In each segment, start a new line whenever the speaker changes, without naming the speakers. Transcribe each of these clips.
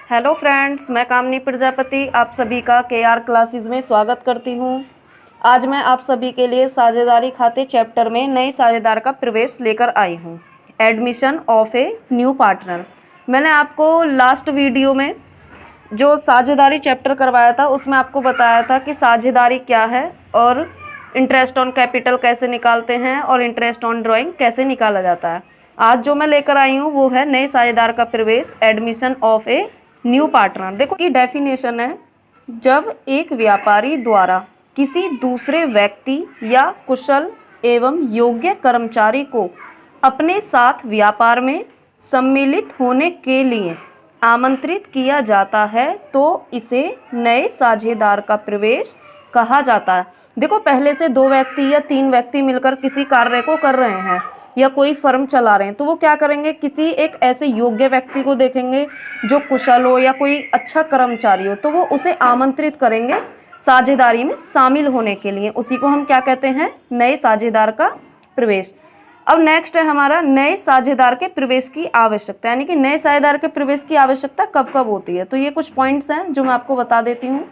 Hello friends, मैं कामनी प्रजापति आप सभी का केआर क्लासेस में स्वागत करती हूँ। आज मैं आप सभी के लिए साझेदारी खाते चैप्टर में नए साझेदार का प्रवेश लेकर आई हूँ। Admission of a new partner. मैंने आपको लास्ट वीडियो में जो साझेदारी चैप्टर करवाया था उसमें आपको बताया था कि साझेदारी क्या है और इंटरेस्ट ऑन कैपिटल कैसे निकालते हैं और इंटरेस्ट ऑन ड्राइंग कैसे निकाला जाता है। आज जो मैं लेकर आई हूँ वो है नए साझेदार का प्रवेश, admission of a new partner. देखो की डेफिनेशन है, जब एक व्यापारी द्वारा किसी दूसरे व्यक्ति या कुशल एवं योग्य कर्मचारी को अपने साथ व्यापार में सम्मिलित होने के लिए आमंत्रित किया जाता है तो इसे नए साझेदार का प्रवेश कहा जाता है। देखो, पहले से 2 व्यक्ति या 3 व्यक्ति मिलकर किसी कार्य को कर रहे हैं या कोई फर्म चला रहे हैं, तो वो क्या करेंगे, किसी एक ऐसे योग्य व्यक्ति को देखेंगे जो कुशल हो या कोई अच्छा कर्मचारी हो, तो वो उसे आमंत्रित करेंगे साझेदारी में शामिल होने के लिए। उसी को हम क्या कहते हैं, नए साझेदार का प्रवेश। अब नेक्स्ट है हमारा नए साझेदार के प्रवेश की आवश्यकता, यानी कि नए साझेदार के प्रवेश की आवश्यकता कब कब होती है। तो ये कुछ पॉइंट्स हैं जो मैं आपको बता देती हूँ।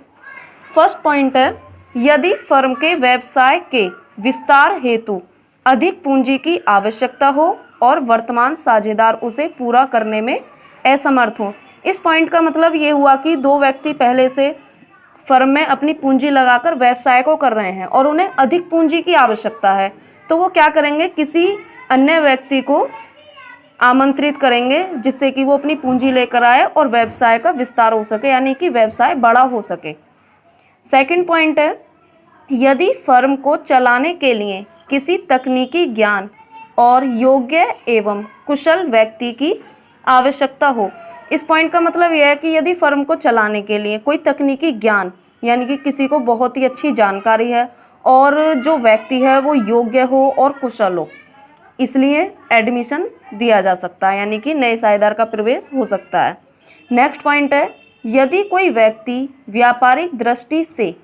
फर्स्ट पॉइंट है, यदि फर्म के व्यवसाय के विस्तार हेतु अधिक पूंजी की आवश्यकता हो और वर्तमान साझेदार उसे पूरा करने में असमर्थ हो। इस पॉइंट का मतलब ये हुआ कि 2 व्यक्ति पहले से फर्म में अपनी पूंजी लगाकर व्यवसाय को कर रहे हैं और उन्हें अधिक पूंजी की आवश्यकता है, तो वो क्या करेंगे, किसी अन्य व्यक्ति को आमंत्रित करेंगे जिससे कि वो अपनी पूंजी लेकर आए और व्यवसाय का विस्तार हो सके, यानी कि व्यवसाय बड़ा हो सके। सेकंड पॉइंट है, यदि फर्म को चलाने के लिए किसी तकनीकी ज्ञान और योग्य एवं कुशल व्यक्ति की आवश्यकता हो। इस पॉइंट का मतलब यह है कि यदि फर्म को चलाने के लिए कोई तकनीकी ज्ञान, यानी कि किसी को बहुत ही अच्छी जानकारी है और जो व्यक्ति है वो योग्य हो और कुशल हो, इसलिए एडमिशन दिया जा सकता है, यानी कि नए साझेदार का प्रवेश हो सकता है। नेक्स्ट पॉइंट है, यदि कोई व्यक्ति व्यापारिक दृष्टि से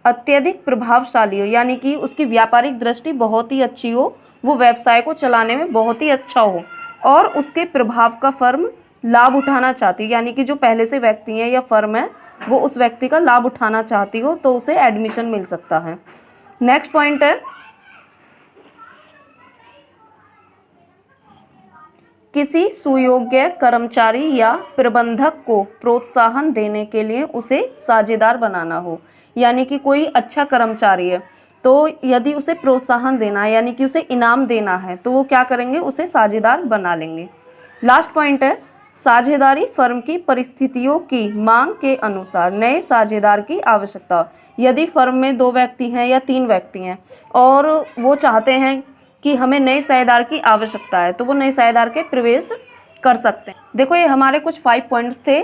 अत्यधिक प्रभावशाली हो, यानी कि उसकी व्यापारिक दृष्टि बहुत ही अच्छी हो, वो व्यवसाय को चलाने में बहुत ही अच्छा हो और उसके प्रभाव का फर्म लाभ उठाना चाहती है, यानी कि जो पहले से व्यक्ति है या फर्म है वो उस व्यक्ति का लाभ उठाना चाहती हो, तो उसे एडमिशन मिल सकता है। नेक्स्ट पॉइंट है, किसी सुयोग्य कर्मचारी या प्रबंधक को प्रोत्साहन देने के लिए उसे साझेदार बनाना हो, यानी कि कोई अच्छा कर्मचारी है तो यदि उसे प्रोत्साहन देना है, यानी कि उसे इनाम देना है, तो वो क्या करेंगे, उसे साझेदार बना लेंगे। लास्ट पॉइंट है, साझेदारी फर्म की परिस्थितियों की मांग के अनुसार नए साझेदार की आवश्यकता। यदि फर्म में 2 व्यक्ति हैं या 3 व्यक्ति हैं और वो चाहते हैं कि हमें नए साझेदार की आवश्यकता है, तो वो नए साझेदार के प्रवेश कर सकते हैं। देखो, ये हमारे कुछ 5 पॉइंट्स थे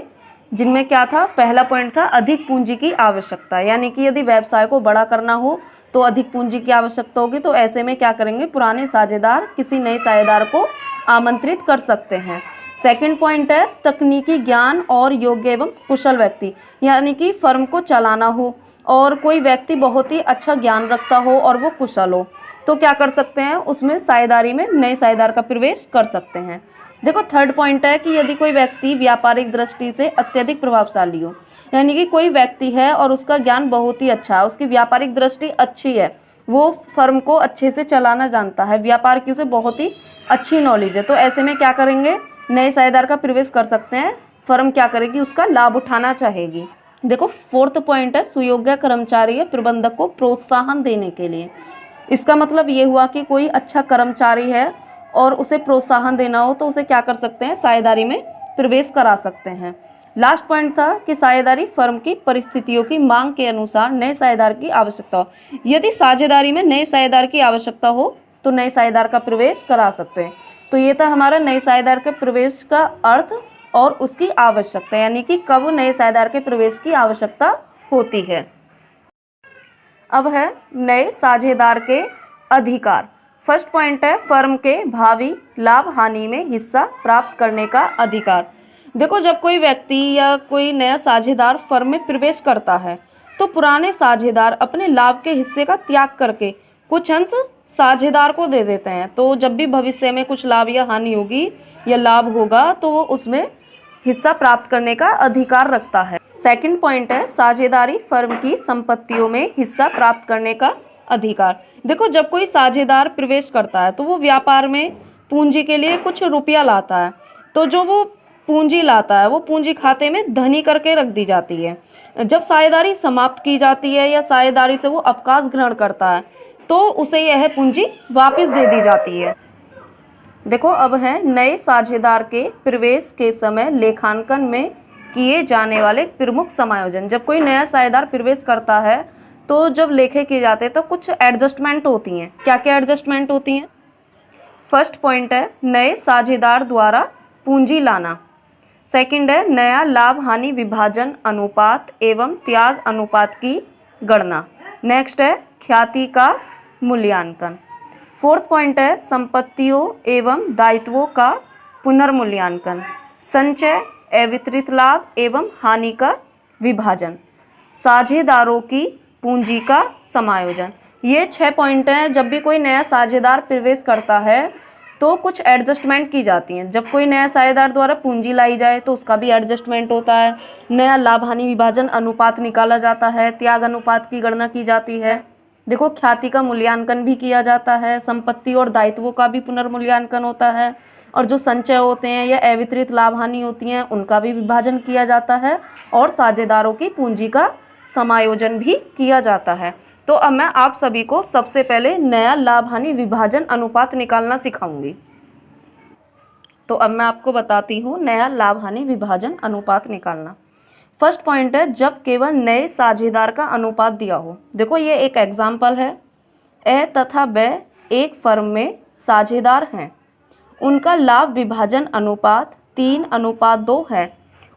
जिनमें क्या था, पहला पॉइंट था अधिक पूंजी की आवश्यकता, यानी कि यदि व्यवसाय को बड़ा करना हो तो अधिक पूंजी की आवश्यकता होगी, तो ऐसे में क्या करेंगे, पुराने साझेदार किसी नए साझेदार को आमंत्रित कर सकते हैं। सेकंड पॉइंट है, तकनीकी ज्ञान और योग्य एवं कुशल व्यक्ति, यानी कि फर्म को चलाना हो और कोई व्यक्ति बहुत ही अच्छा ज्ञान रखता हो और वो कुशल हो, तो क्या कर सकते हैं, उसमें साझेदारी में नए साझेदार का प्रवेश कर सकते हैं। देखो, थर्ड पॉइंट है कि यदि कोई व्यक्ति व्यापारिक दृष्टि से अत्यधिक प्रभावशाली हो, यानी कि कोई व्यक्ति है और उसका ज्ञान बहुत ही अच्छा है, उसकी व्यापारिक दृष्टि अच्छी है, वो फर्म को अच्छे से चलाना जानता है, व्यापार की उसे बहुत ही अच्छी नॉलेज है, तो ऐसे में क्या करेंगे, नए साझेदार का प्रवेश कर सकते हैं। फर्म क्या करेगी, उसका लाभ उठाना चाहेगी। देखो, फोर्थ पॉइंट है, सुयोग्य कर्मचारी या प्रबंधक को प्रोत्साहन देने के लिए। इसका मतलब ये हुआ कि कोई अच्छा कर्मचारी है और उसे प्रोत्साहन देना हो तो उसे क्या कर सकते हैं, साझेदारी में प्रवेश करा सकते हैं। लास्ट पॉइंट था कि साझेदारी फर्म की परिस्थितियों की मांग के अनुसार नए साझेदार की आवश्यकता हो। यदि साझेदारी में नए साझेदार की आवश्यकता हो तो नए साझेदार का प्रवेश करा सकते हैं। तो ये था हमारा नए साझेदार के प्रवेश का अर्थ और उसकी आवश्यकता, यानी कि कब नए साझेदार के प्रवेश की आवश्यकता होती है। अब है नए साझेदार के अधिकार। फर्स्ट पॉइंट है, फर्म के भावी लाभ हानि में हिस्सा प्राप्त करने का अधिकार। देखो, जब कोई व्यक्ति या कोई नया साझेदार फर्म में प्रवेश करता है तो पुराने साझेदार अपने लाभ के हिस्से का त्याग करके कुछ अंश साझेदार को दे देते हैं, तो जब भी भविष्य में कुछ लाभ या हानि होगी या लाभ होगा तो वो उसमें हिस्सा प्राप्त करने का अधिकार रखता है। सेकंड पॉइंट है साझेदारी फर्म की संपत्तियों में हिस्सा प्राप्त करने का अधिकार। देखो, जब कोई साझेदार प्रवेश करता है तो वो व्यापार में पूंजी के लिए कुछ रुपया लाता है, तो जो वो पूंजी लाता है वो पूंजी खाते में धनी करके रख दी जाती है। जब साझेदारी समाप्त की जाती है या साझेदारी से वो अवकाश ग्रहण करता है तो उसे यह पूंजी वापस दे दी जाती है। देखो, अब है नए साझेदार के प्रवेश के समय लेखांकन में किए जाने वाले प्रमुख समायोजन। जब कोई नया साझेदार प्रवेश करता है तो जब लेखे किए जाते हैं तो कुछ एडजस्टमेंट होती हैं। क्या क्या एडजस्टमेंट होती हैं? फर्स्ट पॉइंट है नए साझेदार द्वारा पूंजी लाना। सेकंड है नया लाभ हानि विभाजन अनुपात एवं त्याग अनुपात की गणना। नेक्स्ट है ख्याति का मूल्यांकन। फोर्थ पॉइंट है संपत्तियों एवं दायित्वों का पुनर्मूल्यांकन। संचय, अवितरित लाभ एवं हानि का विभाजन, साझेदारों की पूंजी का समायोजन। ये 6 पॉइंट हैं। जब भी कोई नया साझेदार प्रवेश करता है तो कुछ एडजस्टमेंट की जाती हैं। जब कोई नया साझेदार द्वारा पूंजी लाई जाए तो उसका भी एडजस्टमेंट होता है। नया लाभ हानि विभाजन अनुपात निकाला जाता है, त्याग अनुपात की गणना की जाती है। देखो, ख्याति का मूल्यांकन भी किया जाता है, संपत्ति और दायित्वों का भी पुनर्मूल्यांकन होता है, और जो संचय होते हैं या अवितरित लाभ हानि होती हैं उनका भी विभाजन किया जाता है, और साझेदारों की पूंजी का समायोजन भी किया जाता है। तो अब मैं आप सभी को सबसे पहले नया लाभ हानि विभाजन अनुपात निकालना सिखाऊंगी। तो अब मैं आपको बताती हूँ नया लाभ हानि विभाजन अनुपात निकालना। फर्स्ट पॉइंट है जब केवल नए साझेदार का अनुपात दिया हो। देखो, ये एक एग्जाम्पल है। ए तथा ब एक फर्म में साझेदार हैं, उनका लाभ विभाजन अनुपात 3:2 है।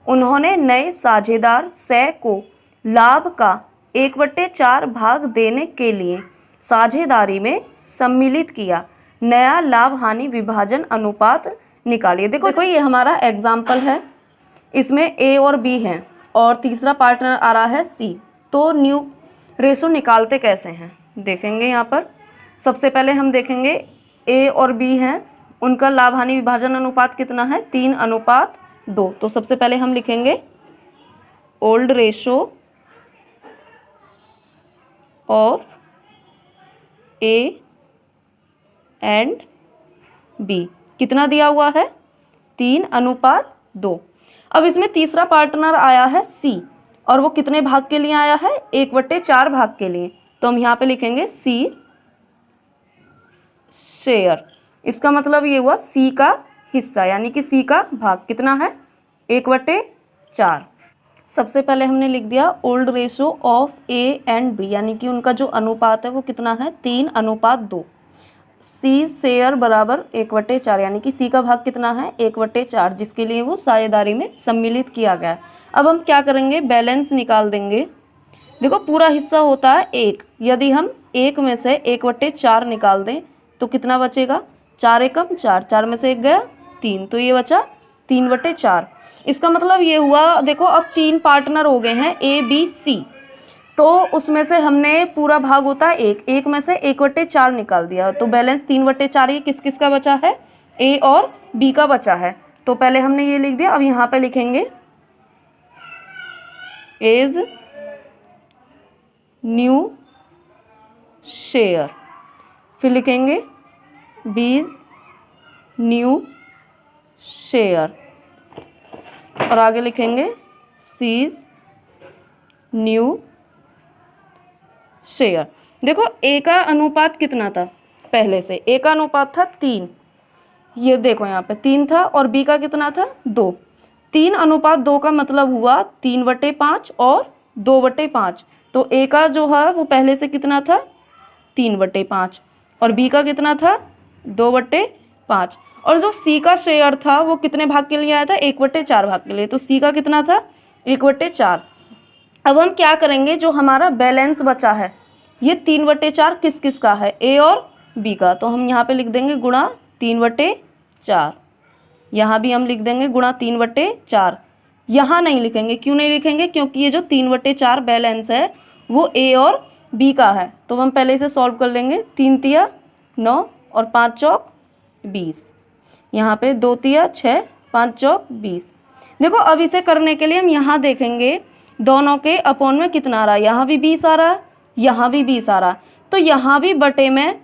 उन्होंने नए साझेदार से को लाभ का 1/4 भाग देने के लिए साझेदारी में सम्मिलित किया। नया लाभ हानि विभाजन अनुपात निकालिए। देखो, ये हमारा एग्जाम्पल है। इसमें ए और बी हैं और तीसरा पार्टनर आ रहा है सी। तो न्यू रेशो निकालते कैसे हैं देखेंगे। यहाँ पर सबसे पहले हम देखेंगे ए और बी हैं, उनका लाभ हानि विभाजन अनुपात कितना है? 3:2। तो सबसे पहले हम लिखेंगे old ratio of A and B. कितना दिया हुआ है? 3:2। अब इसमें तीसरा पार्टनर आया है सी, और वो कितने भाग के लिए आया है? 1/4 भाग के लिए। तो हम यहाँ पे लिखेंगे सी शेयर। इसका मतलब ये हुआ सी का हिस्सा, यानी कि सी का भाग कितना है? 1/4। सबसे पहले हमने लिख दिया old ratio of A and B, यानी कि उनका जो अनुपात है वो कितना है? 3:2। सी शेयर बराबर 1/4, यानी कि सी का भाग कितना है? 1/4, जिसके लिए वो साझेदारी में सम्मिलित किया गया। अब हम क्या करेंगे? बैलेंस निकाल देंगे। देखो, पूरा हिस्सा होता है 1। यदि हम 1 में से 1/4 निकाल दें तो कितना बचेगा? 4 एकम 4, 4 में से 1 गया 3, तो ये बचा 3/4। इसका मतलब ये हुआ, देखो अब 3 पार्टनर हो गए हैं ए बी सी, तो उसमें से हमने पूरा भाग होता है 1 में से 1/4 निकाल दिया, तो बैलेंस 3/4 ये किस किस का बचा है? ए और बी का बचा है। तो पहले हमने ये लिख दिया। अब यहाँ पे लिखेंगे एज न्यू शेयर, फिर लिखेंगे बीज न्यू शेयर, और आगे लिखेंगे सीज न्यू शेयर। देखो, ए का अनुपात कितना था? पहले से ए का अनुपात था 3। ये देखो यहाँ पे 3 था, और बी का कितना था? 2। 3:2 का मतलब हुआ 3/5 और 2/5। तो ए का जो है वो पहले से कितना था? 3/5, और बी का कितना था? 2/5। और जो सी का शेयर था वो कितने भाग के लिए आया था? 1/4 भाग के लिए। तो सी का कितना था? 1/4। अब हम क्या करेंगे? जो हमारा बैलेंस बचा है ये 3/4 किस किस का है? ए और बी का। तो हम यहाँ पे लिख देंगे गुणा 3/4। यहाँ भी हम लिख देंगे गुणा 3/4। यहाँ नहीं लिखेंगे। क्यों नहीं लिखेंगे? क्योंकि ये जो 3/4 बैलेंस है वो ए और बी का है। तो हम पहले इसे सॉल्व कर लेंगे। 3 तिया 9 और 5 चौक 20। यहाँ पे 2 तिया 6, 5 चौक 20। देखो अब इसे करने के लिए हम यहाँ देखेंगे दोनों के अपॉन में कितना आ रहा है, यहाँ भी 20 आ रहा है, यहाँ भी 20 आ रहा है, तो यहाँ भी बटे में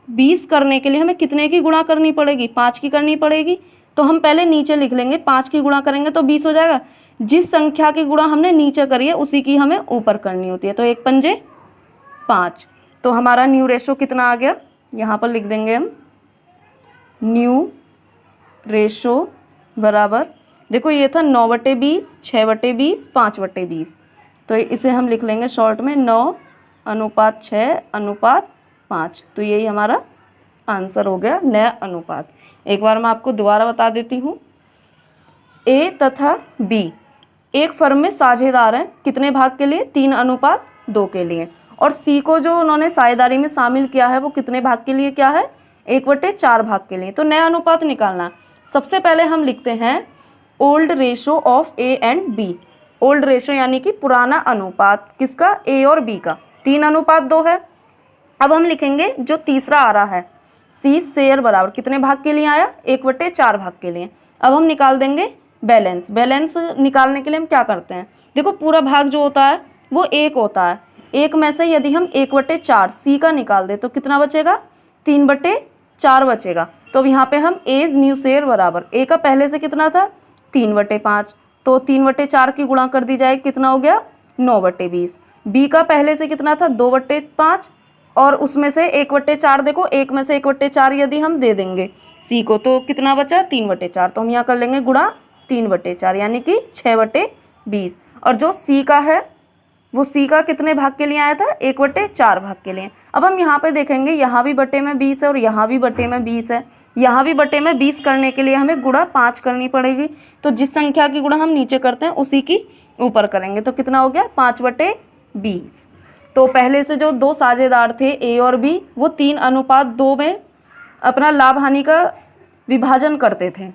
20 करने के लिए हमें कितने की गुणा करनी पड़ेगी, 5 की करनी पड़ेगी। तो हम पहले नीचे लिख लेंगे, 5 की गुणा करेंगे तो 20 हो जाएगा। जिस संख्या की गुणा हमने नीचे करी है उसी की हमें ऊपर करनी होती है, तो 1 पंजे 5। तो हमारा न्यू रेशो कितना आ गया, यहाँ पर लिख देंगे हम न्यू रेशो बराबर, देखो ये था 9/20, 6/20, 5/20, तो इसे हम लिख लेंगे शॉर्ट में 9:6:5। तो यही हमारा आंसर हो गया, नया अनुपात। एक बार मैं आपको दोबारा बता देती हूँ। ए तथा बी एक फर्म में साझेदार हैं, कितने भाग के लिए, 3:2 के लिए। और सी को जो उन्होंने साझेदारी में शामिल किया है वो कितने भाग के लिए क्या है, 1/4 भाग के लिए। तो नया अनुपात निकालना, सबसे पहले हम लिखते हैं old ratio of A and B. Old ratio यानी कि पुराना अनुपात, किसका, ए और बी का, 3:2 है। अब हम लिखेंगे जो तीसरा आ रहा है सी शेयर बराबर कितने भाग के लिए आया, 1/4 भाग के लिए। अब हम निकाल देंगे बैलेंस। बैलेंस निकालने के लिए हम क्या करते हैं, देखो पूरा भाग जो होता है वो 1 होता है, 1 में से यदि हम 1/4 सी का निकाल दे तो कितना बचेगा, 3/4 बचेगा। तो अब यहाँ पे हम एज न्यू शेयर बराबर, ए का पहले से कितना था 3/5, तो 3/4 की गुणा कर दी जाए, कितना हो गया 9/20। बी का पहले से कितना था 2/5 और उसमें से 1/4, देखो 1 में से 1/4 यदि हम दे देंगे सी को तो कितना बचा 3/4, तो हम यहाँ कर लेंगे गुणा 3/4 यानी कि 6/20। और जो सी का है वो सी का कितने भाग के लिए आया था, 1/4 भाग के लिए। अब हम यहाँ पे देखेंगे यहाँ भी बटे में 20 है और यहाँ भी बटे में 20 है, यहाँ भी बटे में 20 करने के लिए हमें गुणा 5 करनी पड़ेगी। तो जिस संख्या की गुणा हम नीचे करते हैं उसी की ऊपर करेंगे, तो कितना हो गया 5/20। तो पहले से जो दो साझेदार थे ए और बी वो 3:2 में अपना लाभ हानि का विभाजन करते थे,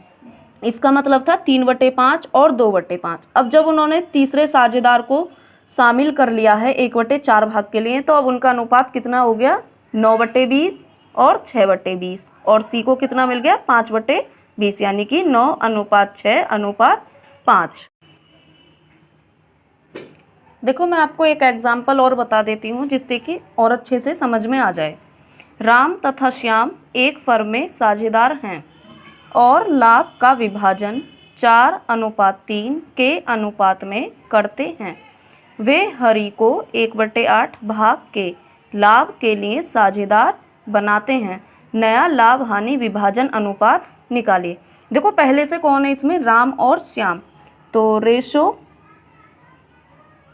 इसका मतलब था 3/5 और 2/5। अब जब उन्होंने तीसरे साझेदार को शामिल कर लिया है 1/4 भाग के लिए, तो अब उनका अनुपात कितना हो गया 9/20 और 6/20, और सी को कितना मिल गया 5/20 यानी कि 9:6:5। देखो मैं आपको एक एग्जाम्पल और बता देती हूँ जिससे कि और अच्छे से समझ में आ जाए। राम तथा श्याम एक फर्म में साझेदार हैं और लाभ का विभाजन 4:3 के अनुपात में करते हैं। वे हरि को 1/8 भाग के लाभ के लिए साझेदार बनाते हैं। नया लाभ हानि विभाजन अनुपात निकालिए। देखो पहले से कौन है इसमें, राम और श्याम, तो ratio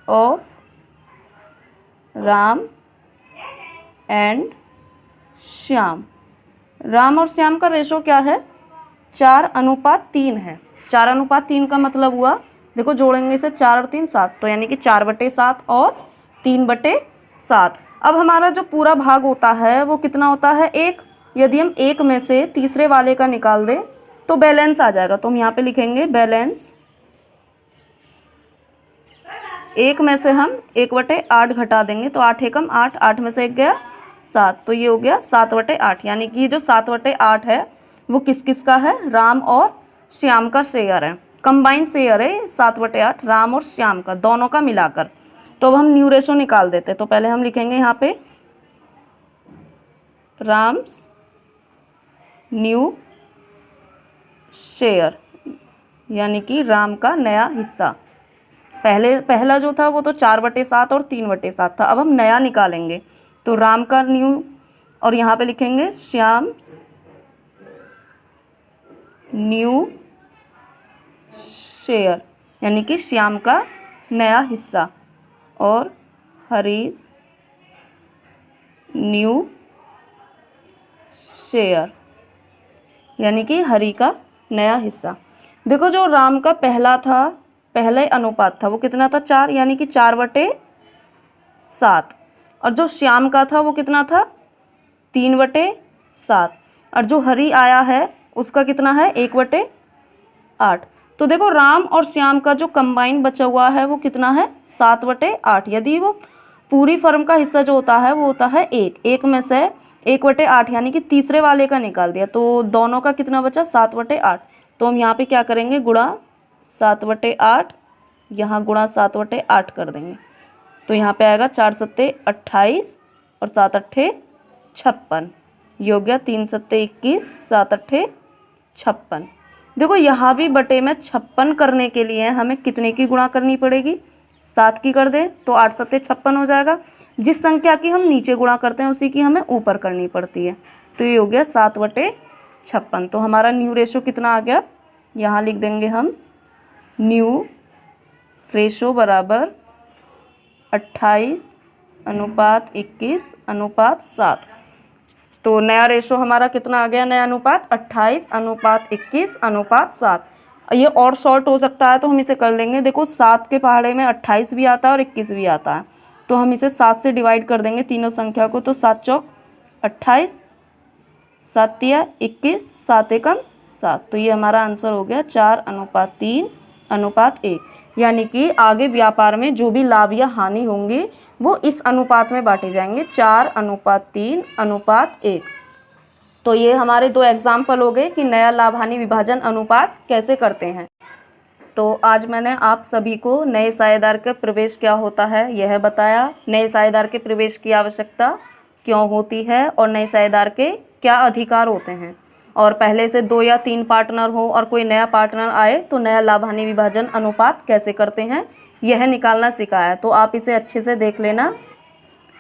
of Ram and Shyam, Ram और श्याम का रेशो क्या है 4:3 है। 4:3 का मतलब हुआ, देखो जोड़ेंगे इसे 4 और 3 7, तो यानी कि 4/7 और 3/7। अब हमारा जो पूरा भाग होता है वो कितना होता है 1, यदि हम 1 में से तीसरे वाले का निकाल दें तो बैलेंस आ जाएगा। तो हम यहाँ पे लिखेंगे बैलेंस, 1 में से हम 1/8 घटा देंगे तो 8 एकम 8, 8 में से 1 गया 7, तो ये हो गया 7/8। यानी कि ये जो 7/8 है वो किस किस का है, राम और श्याम का शेयर है, कंबाइन शेयर है 7/8 राम और श्याम का, दोनों का मिलाकर। तो अब हम न्यू रेशो निकाल देते हैं। तो पहले हम लिखेंगे यहाँ पे राम्स न्यू शेयर यानी कि राम का नया हिस्सा। पहला जो था वो तो 4/7 और 3/7 था, अब हम नया निकालेंगे तो राम का न्यू, और यहाँ पे लिखेंगे श्याम न्यू शेयर यानी कि श्याम का नया हिस्सा, और हरीश न्यू शेयर यानी कि हरि का नया हिस्सा। देखो जो राम का पहला था, पहले अनुपात था वो कितना था 4 यानी कि 4/7, और जो श्याम का था वो कितना था 3/7, और जो हरि आया है उसका कितना है 1/8। तो देखो राम और श्याम का जो कंबाइन बचा हुआ है वो कितना है 7/8। यदि वो पूरी फर्म का हिस्सा जो होता है वो होता है 1 में से 1/8 यानी कि तीसरे वाले का निकाल दिया, तो दोनों का कितना बचा 7/8। तो हम यहाँ पे क्या करेंगे गुणा 7/8, यहाँ गुणा 7/8 कर देंगे तो यहाँ पे आएगा 4 सत्ते 28 और 7 अट्ठे 56। ये हो गया 3 सत्ते 21, 7 अट्ठे 56। देखो यहाँ भी बटे में 56 करने के लिए हमें कितने की गुणा करनी पड़ेगी, 7 की कर दें तो 8 सत्ते 56 हो जाएगा। जिस संख्या की हम नीचे गुणा करते हैं उसी की हमें ऊपर करनी पड़ती है। तो ये हो गया 7/56। तो हमारा न्यू रेशो कितना आ गया, यहाँ लिख देंगे हम न्यू रेशो बराबर 28:21:7। तो नया रेशो हमारा कितना आ गया, नया अनुपात 28:21:7। ये और शॉर्ट हो सकता है तो हम इसे कर लेंगे। देखो 7 के पहाड़े में 28 भी आता है और 21 भी आता है, तो हम इसे 7 से डिवाइड कर देंगे तीनों संख्या को। तो 7 चौक 28, 7 तिया 21, 7 एकम 7। तो ये हमारा आंसर हो गया 4:3:1। यानी कि आगे व्यापार में जो भी लाभ या हानि होंगे वो इस अनुपात में बांटे जाएंगे, 4:3:1। तो ये हमारे 2 एग्जाम्पल हो गए कि नया लाभ हानि विभाजन अनुपात कैसे करते हैं। तो आज मैंने आप सभी को नए साझेदार के प्रवेश क्या होता है यह बताया, नए साझेदार के प्रवेश की आवश्यकता क्यों होती है और नए साझेदार के क्या अधिकार होते हैं, और पहले से 2 या 3 पार्टनर हो और कोई नया पार्टनर आए तो नया लाभ हानि विभाजन अनुपात कैसे करते हैं यह निकालना सिखाया। तो आप इसे अच्छे से देख लेना।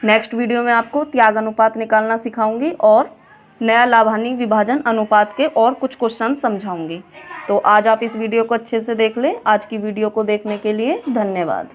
नेक्स्ट वीडियो में आपको त्याग अनुपात निकालना सिखाऊंगी और नया लाभ हानि विभाजन अनुपात के और कुछ क्वेश्चन समझाऊंगी। तो आज आप इस वीडियो को अच्छे से देख लें। आज की वीडियो को देखने के लिए धन्यवाद।